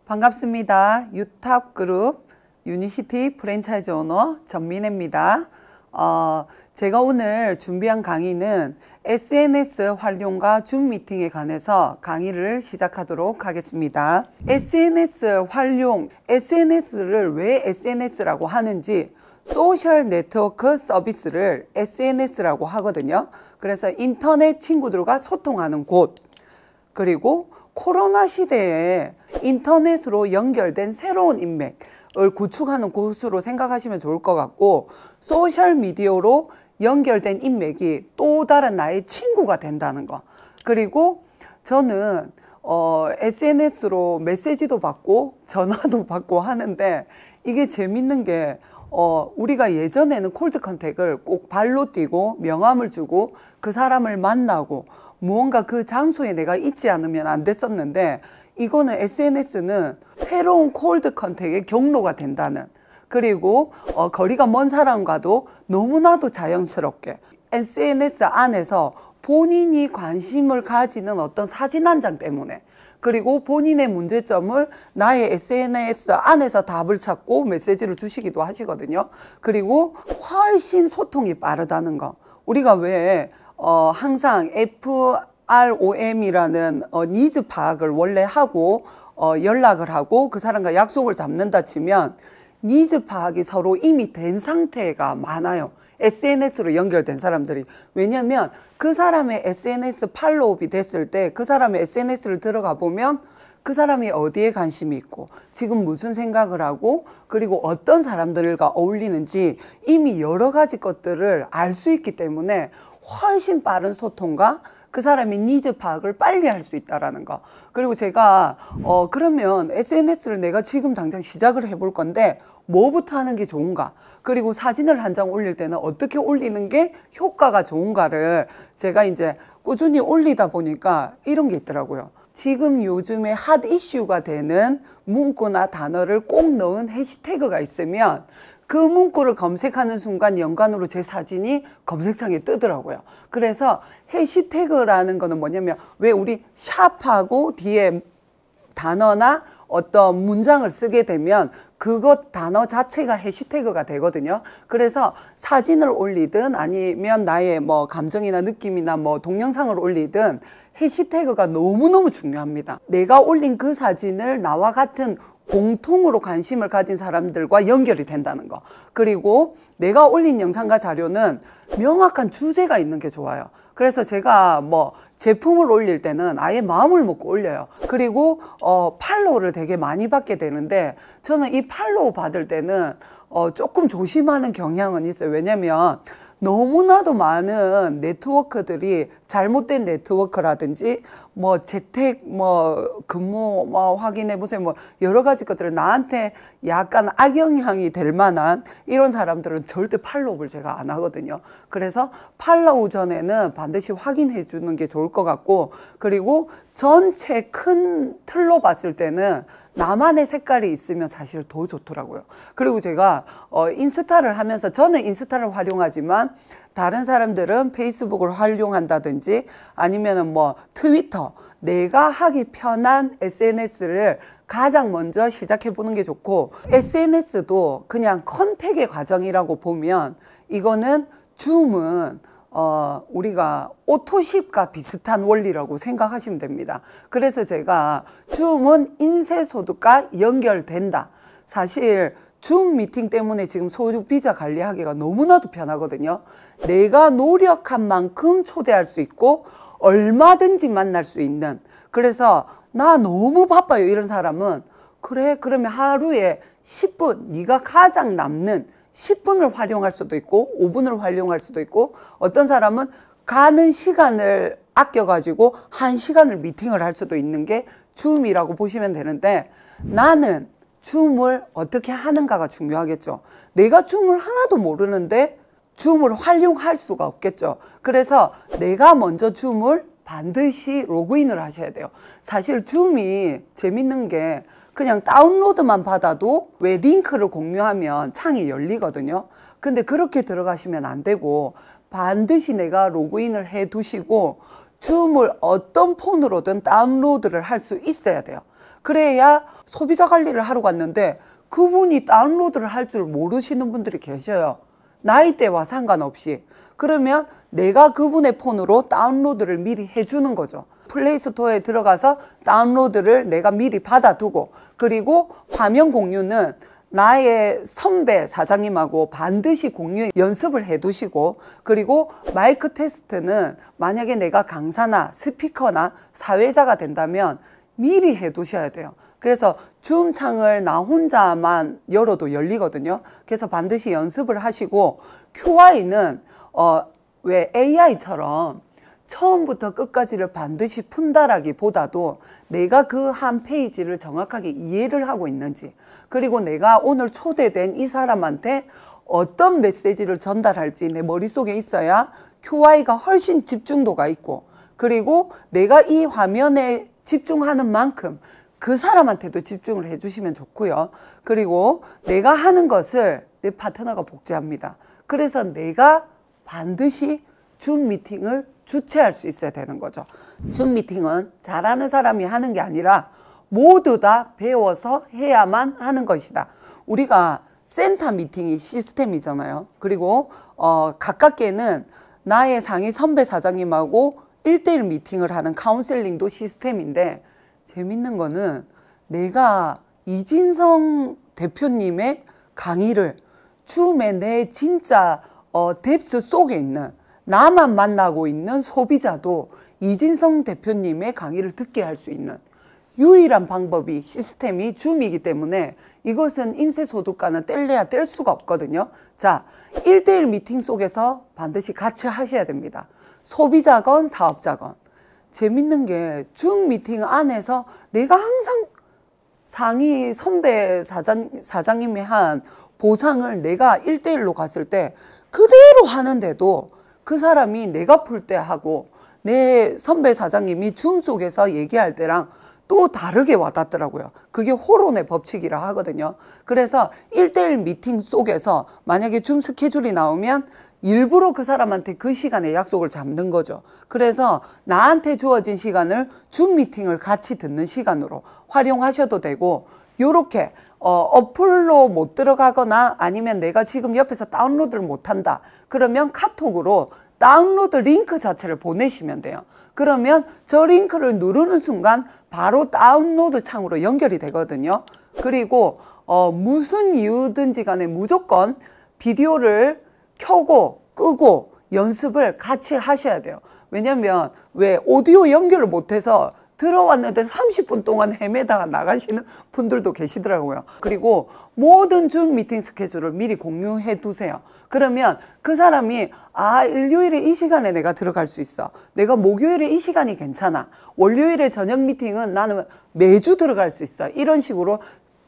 반갑습니다. 유탑그룹 유니시티 프랜차이즈 오너 전민혜입니다. 제가 오늘 준비한 강의는 SNS 활용과 줌 미팅에 관해서 강의를 시작하도록 하겠습니다. SNS 활용, SNS를 왜 SNS라고 하는지, 소셜 네트워크 서비스를 SNS라고 하거든요. 그래서 인터넷 친구들과 소통하는 곳, 그리고 코로나 시대에 인터넷으로 연결된 새로운 인맥을 구축하는 곳으로 생각하시면 좋을 것 같고, 소셜미디어로 연결된 인맥이 또 다른 나의 친구가 된다는 거. 그리고 저는 SNS로 메시지도 받고 전화도 받고 하는데, 이게 재밌는 게 우리가 예전에는 콜드 컨택을 꼭 발로 뛰고 명함을 주고 그 사람을 만나고 무언가 그 장소에 내가 있지 않으면 안 됐었는데, 이거는 SNS는 새로운 콜드 컨택의 경로가 된다는, 그리고 거리가 먼 사람과도 너무나도 자연스럽게 SNS 안에서 본인이 관심을 가지는 어떤 사진 한 장 때문에, 그리고 본인의 문제점을 나의 SNS 안에서 답을 찾고 메시지를 주시기도 하시거든요. 그리고 훨씬 소통이 빠르다는 거. 우리가 왜 항상 FROM이라는 니즈 파악을 원래 하고 연락을 하고 그 사람과 약속을 잡는다 치면, 니즈 파악이 서로 이미 된 상태가 많아요. SNS로 연결된 사람들이. 왜냐면 그 사람의 SNS 팔로우업이 됐을 때 그 사람의 SNS를 들어가 보면 그 사람이 어디에 관심이 있고 지금 무슨 생각을 하고 그리고 어떤 사람들과 어울리는지 이미 여러 가지 것들을 알 수 있기 때문에 훨씬 빠른 소통과 그 사람의 니즈 파악을 빨리 할 수 있다는 거. 그리고 제가 그러면 SNS를 내가 지금 당장 시작을 해볼 건데 뭐부터 하는 게 좋은가, 그리고 사진을 한 장 올릴 때는 어떻게 올리는 게 효과가 좋은가를 제가 이제 꾸준히 올리다 보니까 이런 게 있더라고요. 지금 요즘에 핫 이슈가 되는 문구나 단어를 꼭 넣은 해시태그가 있으면 그 문구를 검색하는 순간 연관으로 제 사진이 검색창에 뜨더라고요. 그래서 해시태그라는 거는 뭐냐면, 왜 우리 샵하고 뒤에 단어나 어떤 문장을 쓰게 되면 그것 단어 자체가 해시태그가 되거든요. 그래서 사진을 올리든 아니면 나의 뭐 감정이나 느낌이나 뭐 동영상을 올리든 해시태그가 너무너무 중요합니다. 내가 올린 그 사진을 나와 같은 공통으로 관심을 가진 사람들과 연결이 된다는 거. 그리고 내가 올린 영상과 자료는 명확한 주제가 있는 게 좋아요. 그래서 제가 뭐 제품을 올릴 때는 아예 마음을 먹고 올려요. 그리고 팔로우를 되게 많이 받게 되는데, 저는 이 팔로우 받을 때는 조금 조심하는 경향은 있어요. 왜냐면 너무나도 많은 네트워크들이 잘못된 네트워크라든지 뭐 재택 뭐 근무 뭐 확인해 보세요 뭐 여러 가지 것들을 나한테 약간 악영향이 될 만한 이런 사람들은 절대 팔로우를 제가 안 하거든요. 그래서 팔로우 전에는 반드시 확인해 주는 게 좋을 것 같고, 그리고 전체 큰 틀로 봤을 때는 나만의 색깔이 있으면 사실 더 좋더라고요. 그리고 제가 인스타를 하면서, 저는 인스타를 활용하지만 다른 사람들은 페이스북을 활용한다든지 아니면은 뭐 트위터, 내가 하기 편한 SNS를 가장 먼저 시작해 보는 게 좋고, SNS도 그냥 컨택의 과정이라고 보면, 이거는 줌은 우리가 오토십과 비슷한 원리라고 생각하시면 됩니다. 그래서 제가 줌은 인쇄소득과 연결된다. 사실 줌 미팅 때문에 지금 소득 비자 관리하기가 너무나도 편하거든요. 내가 노력한 만큼 초대할 수 있고 얼마든지 만날 수 있는. 그래서 나 너무 바빠요 이런 사람은, 그래 그러면 하루에 10분, 네가 가장 남는 10분을 활용할 수도 있고 5분을 활용할 수도 있고, 어떤 사람은 가는 시간을 아껴가지고 1시간을 미팅을 할 수도 있는 게 줌이라고 보시면 되는데, 나는 줌을 어떻게 하는가가 중요하겠죠. 내가 줌을 하나도 모르는데 줌을 활용할 수가 없겠죠. 그래서 내가 먼저 줌을 반드시 로그인을 하셔야 돼요. 사실 줌이 재밌는 게 그냥 다운로드만 받아도 왜 링크를 공유하면 창이 열리거든요. 근데 그렇게 들어가시면 안 되고 반드시 내가 로그인을 해 두시고 줌을 어떤 폰으로든 다운로드를 할 수 있어야 돼요. 그래야 소비자 관리를 하러 갔는데 그분이 다운로드를 할 줄 모르시는 분들이 계셔요. 나이대와 상관없이. 그러면 내가 그분의 폰으로 다운로드를 미리 해주는 거죠. 플레이스토어에 들어가서 다운로드를 내가 미리 받아두고, 그리고 화면 공유는 나의 선배 사장님하고 반드시 공유 연습을 해 두시고, 그리고 마이크 테스트는 만약에 내가 강사나 스피커나 사회자가 된다면 미리 해 두셔야 돼요. 그래서 줌 창을 나 혼자만 열어도 열리거든요. 그래서 반드시 연습을 하시고, QI는 왜 AI처럼 처음부터 끝까지를 반드시 푼다라기보다도 내가 그 한 페이지를 정확하게 이해를 하고 있는지, 그리고 내가 오늘 초대된 이 사람한테 어떤 메시지를 전달할지 내 머릿속에 있어야 QI가 훨씬 집중도가 있고, 그리고 내가 이 화면에 집중하는 만큼 그 사람한테도 집중을 해주시면 좋고요. 그리고 내가 하는 것을 내 파트너가 복제합니다. 그래서 내가 반드시 줌 미팅을 주최할 수 있어야 되는 거죠. 줌 미팅은 잘하는 사람이 하는 게 아니라 모두 다 배워서 해야만 하는 것이다. 우리가 센터 미팅이 시스템이잖아요. 그리고 가깝게는 나의 상위 선배 사장님하고 1대1 미팅을 하는 카운셀링도 시스템인데, 재밌는 거는 내가 이진성 대표님의 강의를 줌에 내 진짜 뎁스 속에 있는, 나만 만나고 있는 소비자도 이진성 대표님의 강의를 듣게 할 수 있는 유일한 방법이 시스템이 줌이기 때문에 이것은 인쇄소득과는 뗄래야 뗄 수가 없거든요. 자, 1대1 미팅 속에서 반드시 같이 하셔야 됩니다. 소비자건 사업자건. 재밌는 게 줌 미팅 안에서 내가 항상 상위 선배 사장님이 한 보상을 내가 1대1로 갔을 때 그대로 하는데도 그 사람이 내가 풀 때 하고 내 선배 사장님이 줌 속에서 얘기할 때랑 또 다르게 와닿더라고요. 그게 호론의 법칙이라 하거든요. 그래서 1대1 미팅 속에서 만약에 줌 스케줄이 나오면 일부러 그 사람한테 그 시간에 약속을 잡는 거죠. 그래서 나한테 주어진 시간을 줌 미팅을 같이 듣는 시간으로 활용하셔도 되고, 요렇게 어플로 못 들어가거나 아니면 내가 지금 옆에서 다운로드를 못한다 그러면 카톡으로 다운로드 링크 자체를 보내시면 돼요. 그러면 저 링크를 누르는 순간 바로 다운로드 창으로 연결이 되거든요. 그리고 무슨 이유든지 간에 무조건 비디오를 켜고 끄고 연습을 같이 하셔야 돼요. 왜냐면 왜 오디오 연결을 못해서 들어왔는데 30분 동안 헤매다가 나가시는 분들도 계시더라고요. 그리고 모든 줌 미팅 스케줄을 미리 공유해 두세요. 그러면 그 사람이 일요일에 이 시간에 내가 들어갈 수 있어. 내가 목요일에 이 시간이 괜찮아. 월요일에 저녁 미팅은 나는 매주 들어갈 수 있어. 이런 식으로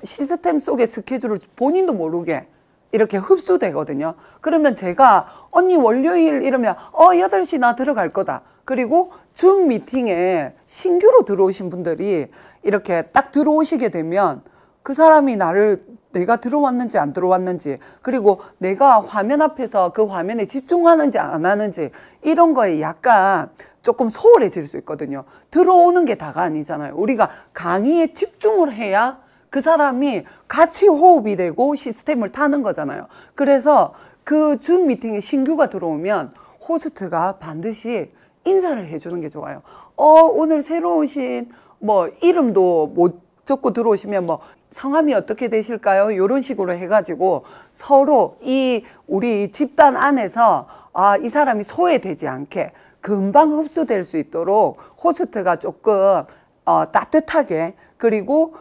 시스템 속의 스케줄을 본인도 모르게 이렇게 흡수되거든요. 그러면 제가 언니 월요일 이러면 8시 나 들어갈 거다. 그리고 줌 미팅에 신규로 들어오신 분들이 이렇게 딱 들어오시게 되면 그 사람이 내가 들어왔는지 안 들어왔는지, 그리고 내가 화면 앞에서 그 화면에 집중하는지 안 하는지 이런 거에 약간 조금 소홀해질 수 있거든요. 들어오는 게 다가 아니잖아요. 우리가 강의에 집중을 해야 그 사람이 같이 호흡이 되고 시스템을 타는 거잖아요. 그래서 그 줌 미팅에 신규가 들어오면 호스트가 반드시 인사를 해주는 게 좋아요. 오늘 새로 오신 이름도 못 적고 들어오시면 성함이 어떻게 되실까요? 이런 식으로 해가지고 서로 우리 집단 안에서 이 사람이 소외되지 않게 금방 흡수될 수 있도록 호스트가 조금 따뜻하게, 그리고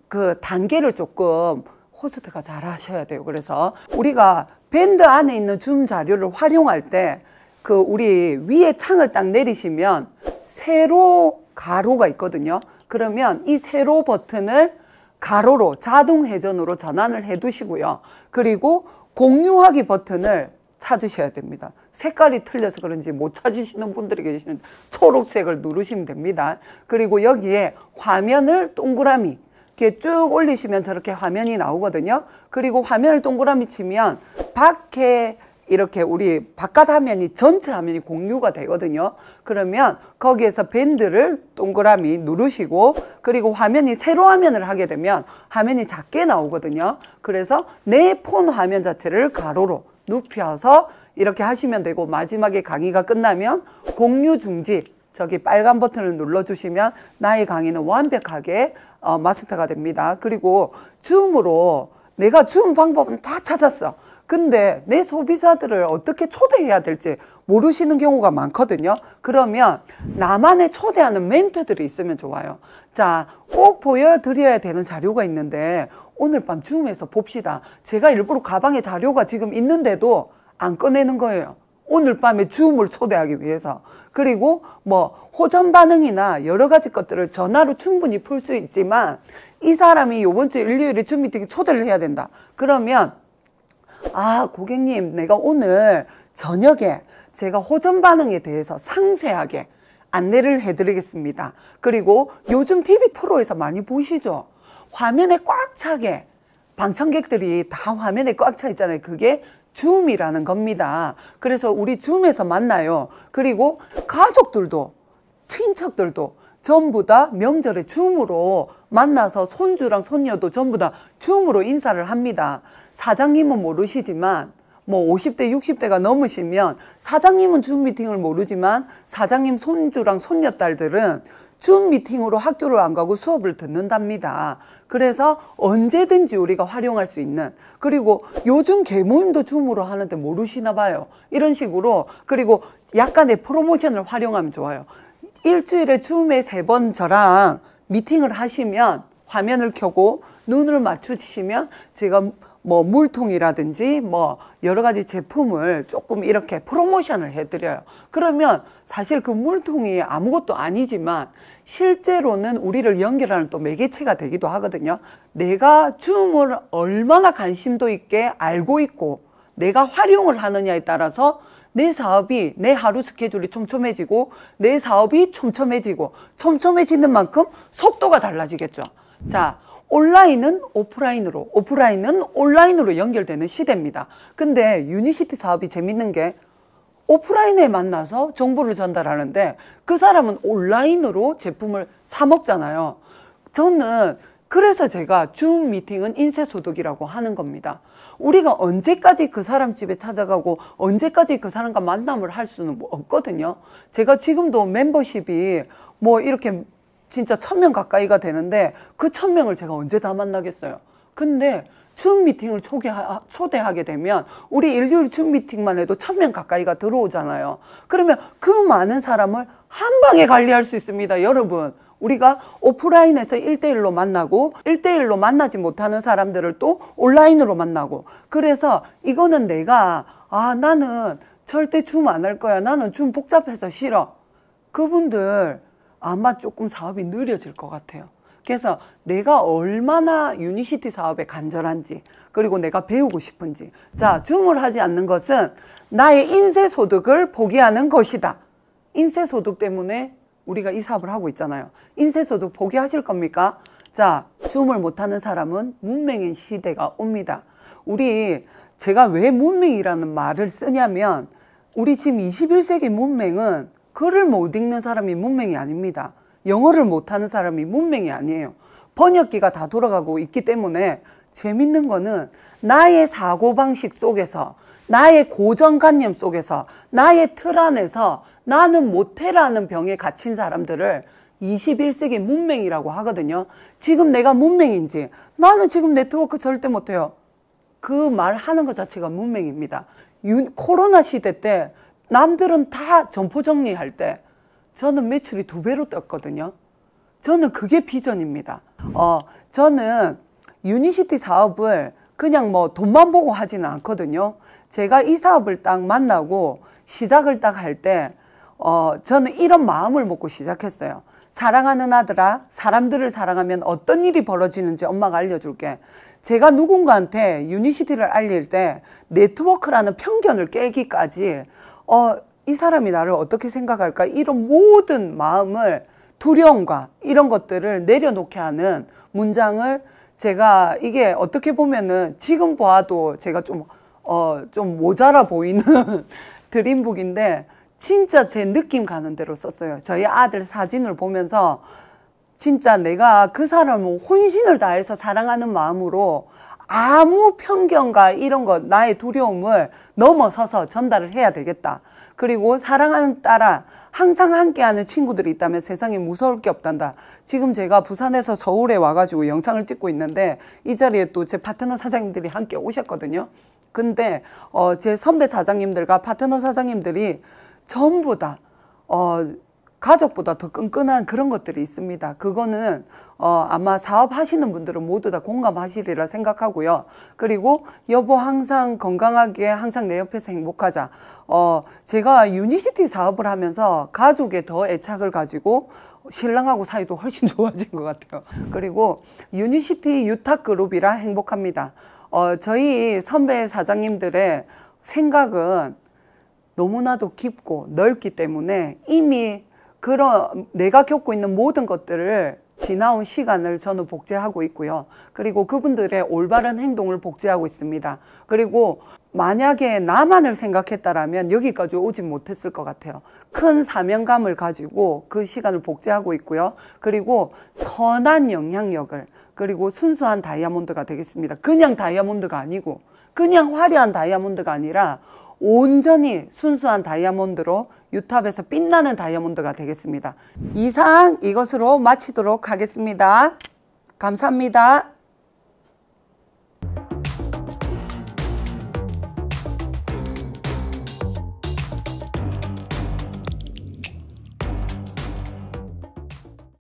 그 단계를 조금 호스트가 잘 하셔야 돼요. 그래서 우리가 밴드 안에 있는 줌 자료를 활용할 때 우리 위에 창을 딱 내리시면 세로 가로가 있거든요. 그러면 이 세로 버튼을 가로로 자동 회전으로 전환을 해 두시고요. 그리고 공유하기 버튼을 찾으셔야 됩니다. 색깔이 틀려서 그런지 못 찾으시는 분들이 계시는데 초록색을 누르시면 됩니다. 그리고 여기에 화면을 동그라미 이렇게 쭉 올리시면 저렇게 화면이 나오거든요. 그리고 화면을 동그라미 치면 밖에 이렇게 우리 바깥 화면이 전체 화면이 공유가 되거든요. 그러면 거기에서 밴드를 동그라미 누르시고 그리고 화면이 세로 화면을 하게 되면 화면이 작게 나오거든요. 그래서 내 폰 화면 자체를 가로로 눕혀서 이렇게 하시면 되고 마지막에 강의가 끝나면 공유 중지 저기 빨간 버튼을 눌러주시면 나의 강의는 완벽하게 마스터가 됩니다. 그리고 줌으로 내가 줌 방법은 다 찾았어. 근데 내 소비자들을 어떻게 초대해야 될지 모르시는 경우가 많거든요. 그러면 나만의 초대하는 멘트들이 있으면 좋아요. 자, 꼭 보여드려야 되는 자료가 있는데 오늘 밤 줌에서 봅시다. 제가 일부러 가방에 자료가 지금 있는데도 안 꺼내는 거예요. 오늘 밤에 줌을 초대하기 위해서. 그리고 뭐 호전 반응이나 여러 가지 것들을 전화로 충분히 풀 수 있지만 이 사람이 이번 주 일요일에 줌 미팅에 초대를 해야 된다. 그러면 아, 고객님, 내가 오늘 저녁에 제가 호전 반응에 대해서 상세하게 안내를 해드리겠습니다. 그리고 요즘 TV 프로에서 많이 보시죠? 화면에 꽉 차게 방청객들이 다 화면에 꽉 차 있잖아요. 그게 줌이라는 겁니다. 그래서 우리 줌에서 만나요. 그리고 가족들도 친척들도 전부 다 명절에 줌으로 만나서 손주랑 손녀도 전부 다 줌으로 인사를 합니다. 사장님은 모르시지만 뭐 50대 60대가 넘으시면 사장님은 줌 미팅을 모르지만 사장님 손주랑 손녀딸들은 줌 미팅으로 학교를 안 가고 수업을 듣는답니다. 그래서 언제든지 우리가 활용할 수 있는, 그리고 요즘 개모임도 줌으로 하는데 모르시나 봐요. 이런 식으로. 그리고 약간의 프로모션을 활용하면 좋아요. 일주일에 줌에 3번 저랑 미팅을 하시면 화면을 켜고 눈을 맞추시면 제가 뭐 물통이라든지 뭐 여러 가지 제품을 조금 이렇게 프로모션을 해드려요. 그러면 사실 그 물통이 아무것도 아니지만 실제로는 우리를 연결하는 또 매개체가 되기도 하거든요. 내가 줌을 얼마나 관심도 있게 알고 있고 내가 활용을 하느냐에 따라서 내 사업이, 내 하루 스케줄이 촘촘해지고 내 사업이 촘촘해지는 만큼 속도가 달라지겠죠. 자, 온라인은 오프라인으로, 오프라인은 온라인으로 연결되는 시대입니다. 근데 유니시티 사업이 재밌는 게 오프라인에 만나서 정보를 전달하는데 그 사람은 온라인으로 제품을 사 먹잖아요. 저는 그래서 제가 줌 미팅은 인쇄소득이라고 하는 겁니다. 우리가 언제까지 그 사람 집에 찾아가고 언제까지 그 사람과 만남을 할 수는 없거든요. 제가 지금도 멤버십이 뭐 이렇게 진짜 1000명 가까이가 되는데 그 1000명을 제가 언제 다 만나겠어요. 근데 줌 미팅을 초대하게 되면 우리 일요일 줌 미팅만 해도 1000명 가까이가 들어오잖아요. 그러면 그 많은 사람을 한 방에 관리할 수 있습니다. 여러분, 우리가 오프라인에서 1대1로 만나고 1대1로 만나지 못하는 사람들을 또 온라인으로 만나고, 그래서 이거는 내가 나는 절대 줌 안 할 거야, 나는 줌 복잡해서 싫어, 그분들 아마 조금 사업이 느려질 것 같아요. 그래서 내가 얼마나 유니시티 사업에 간절한지, 그리고 내가 배우고 싶은지. 자, 줌을 하지 않는 것은 나의 인쇄소득을 포기하는 것이다. 인쇄소득 때문에 우리가 이 사업을 하고 있잖아요. 인쇄소득 포기하실 겁니까? 자, 줌을 못하는 사람은 문맹인 시대가 옵니다. 제가 왜 문맹이라는 말을 쓰냐면 우리 지금 21세기 문맹은 글을 못 읽는 사람이 문맹이 아닙니다. 영어를 못하는 사람이 문맹이 아니에요. 번역기가 다 돌아가고 있기 때문에 재밌는 거는 나의 사고방식 속에서, 나의 고정관념 속에서, 나의 틀 안에서 나는 못해라는 병에 갇힌 사람들을 21세기 문맹이라고 하거든요. 지금 내가 문맹인지, 나는 지금 네트워크 절대 못해요, 그 말 하는 것 자체가 문맹입니다. 코로나 시대 때 남들은 다 점포 정리할 때 저는 매출이 2배로 떴거든요. 저는 그게 비전입니다. 저는 유니시티 사업을 그냥 뭐 돈만 보고 하지는 않거든요. 제가 이 사업을 딱 만나고 시작을 딱 할 때 저는 이런 마음을 먹고 시작했어요. 사랑하는 아들아, 사람들을 사랑하면 어떤 일이 벌어지는지 엄마가 알려줄게. 제가 누군가한테 유니시티를 알릴 때 네트워크라는 편견을 깨기까지 이 사람이 나를 어떻게 생각할까, 이런 모든 마음을, 두려움과 이런 것들을 내려놓게 하는 문장을 제가, 이게 어떻게 보면은 지금 봐도 제가 좀 좀 모자라 보이는 드림북인데 진짜 제 느낌 가는 대로 썼어요. 저희 아들 사진을 보면서 진짜 내가 그 사람을 혼신을 다해서 사랑하는 마음으로 아무 편견과 이런 것, 나의 두려움을 넘어서서 전달을 해야 되겠다. 그리고 사랑하는 딸아, 항상 함께하는 친구들이 있다면 세상에 무서울 게 없단다. 지금 제가 부산에서 서울에 와가지고 영상을 찍고 있는데 이 자리에 또 제 파트너 사장님들이 함께 오셨거든요. 근데 제 선배 사장님들과 파트너 사장님들이 전부 다 가족보다 더 끈끈한 그런 것들이 있습니다. 그거는 아마 사업하시는 분들은 모두 다 공감하시리라 생각하고요. 그리고 여보 항상 건강하게 항상 내 옆에서 행복하자. 제가 유니시티 사업을 하면서 가족에 더 애착을 가지고 신랑하고 사이도 훨씬 좋아진 것 같아요. 그리고 유니시티 유탁그룹이라 행복합니다. 저희 선배 사장님들의 생각은 너무나도 깊고 넓기 때문에 이미 그런 내가 겪고 있는 모든 것들을 지나온 시간을 저는 복제하고 있고요. 그리고 그분들의 올바른 행동을 복제하고 있습니다. 그리고 만약에 나만을 생각했다라면 여기까지 오지 못했을 것 같아요. 큰 사명감을 가지고 그 시간을 복제하고 있고요. 그리고 선한 영향력을, 그리고 순수한 다이아몬드가 되겠습니다. 그냥 다이아몬드가 아니고, 그냥 화려한 다이아몬드가 아니라 온전히 순수한 다이아몬드로 유탑에서 빛나는 다이아몬드가 되겠습니다. 이상 이것으로 마치도록 하겠습니다. 감사합니다.